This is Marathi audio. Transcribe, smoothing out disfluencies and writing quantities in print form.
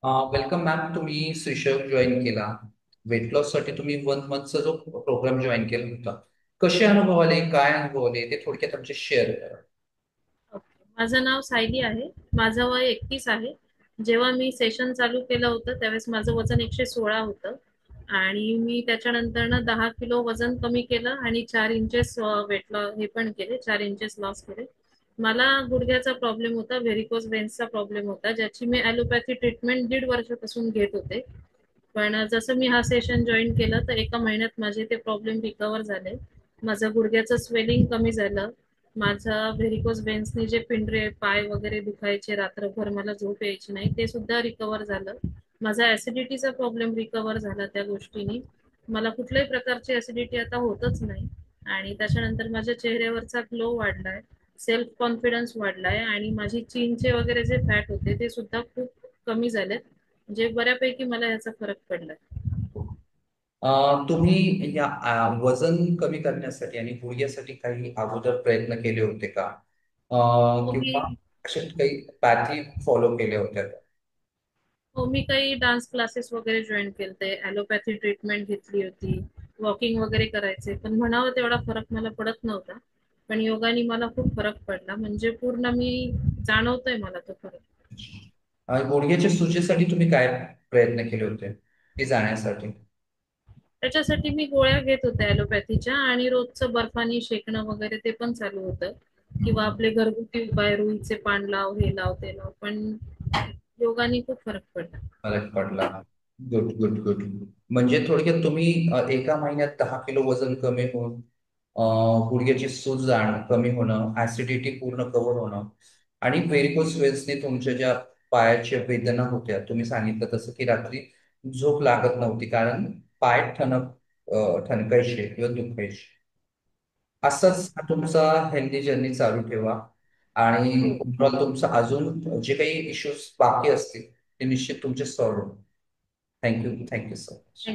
Welcome ma'am. तुम्ही श्रीशैल जॉईन केला. वेट लॉस साठी तुम्ही 1 मंथचा जो प्रोग्राम जॉईन केला होता, कसे अनुभव आले, काय अनुभव आले, ते थोडक्यात आमचे शेअर करा. ओके. माझं नाव सायली आहे. माझं वय 31 आहे. जेव्हा मी सेशन चालू केलं होतं त्यावेळेस माझं वजन 116 होतं आणि मी त्याच्यानंतर 10 किलो वजन कमी केलं आणि 4 इंचेस वेट लॉस हे पण केले, 4 इंचेस लॉस केले. मला गुडघ्याचा प्रॉब्लेम होता, व्हेरिकोज वेन्सचा प्रॉब्लेम होता, ज्याची मी ॲलोपॅथी ट्रीटमेंट 1.5 वर्षापासून घेत होते. पण जसं मी हा सेशन जॉईन केलं तर एका महिन्यात माझे ते प्रॉब्लेम रिकवर झाले. माझं गुडघ्याचं स्वेलिंग कमी झालं. माझा व्हेरिकोज वेन्सनी जे पिंढरे पाय वगैरे दुखायचे, रात्रभर मला झोप यायची नाही, ते सुद्धा रिकवर झालं. माझा ऍसिडिटीचा प्रॉब्लेम रिकवर झाला त्या गोष्टीने. मला कुठल्याही प्रकारची ऍसिडिटी आता होतच नाही. आणि त्याच्यानंतर माझ्या चेहऱ्यावरचा ग्लो वाढलाय, सेल्फ कॉन्फिडन्स वाढलाय आणि माझी चीनचे वगैरे जे फॅट होते ते सुद्धा खूप कमी झालेत. म्हणजे बऱ्यापैकी मला याचा फरक पडलाय. तुम्ही या वजन कमी करण्यासाठी आणि गुडघ्यासाठी काही अगोदर प्रयत्न केले होते का? हो मी किंवा असे काही पॅथी फॉलो केले होत्या का? हो मी काही डान्स क्लासेस वगैरे जॉईन केलते, ॲलोपॅथी ट्रीटमेंट घेतली होती, वॉकिंग वगैरे करायचे, पण म्हणावं तेवढा फरक मला पडत नव्हता. पण योगाने मला खूप फरक पडला, म्हणजे पूर्ण मी जाणवतोय मला तो फरक. गुडघ्याच्या सुजेसाठी तुम्ही काय प्रयत्न केले होते ते जाण्यासाठी? त्याच्यासाठी मी गोळ्या घेत होते ॲलोपॅथीच्या आणि रोजचं बर्फानी शेकणं वगैरे ते पण चालू होतं. किंवा आपले घरगुती उपाय, रुईचे पान लाव, हे लाव ते लाव, पण योगाने खूप फरक पडला. फरक पडला. Good good good. म्हणजे थोडक्यात तुम्ही एका महिन्यात 10 किलो वजन कमी होऊन, गुडघ्याची सूज जाणं कमी होणं, ऍसिडिटी पूर्ण कव्हर होणं, आणि व्हेरिकोज वेन्सने तुमच्या ज्या पायाच्या वेदना होत्या, तुम्ही सांगितलं तसं की रात्री झोप लागत नव्हती कारण पाय ठणकायचे किंवा दुखायचे. असंच हा तुमचा हेल्दी जर्नी चालू ठेवा. आणि हो. ओव्हरऑल तुमचं अजून जे काही इश्यूज बाकी असतील ते निश्चित तुमचे सॉल्व्ह होईल. Thank you, thank you so much.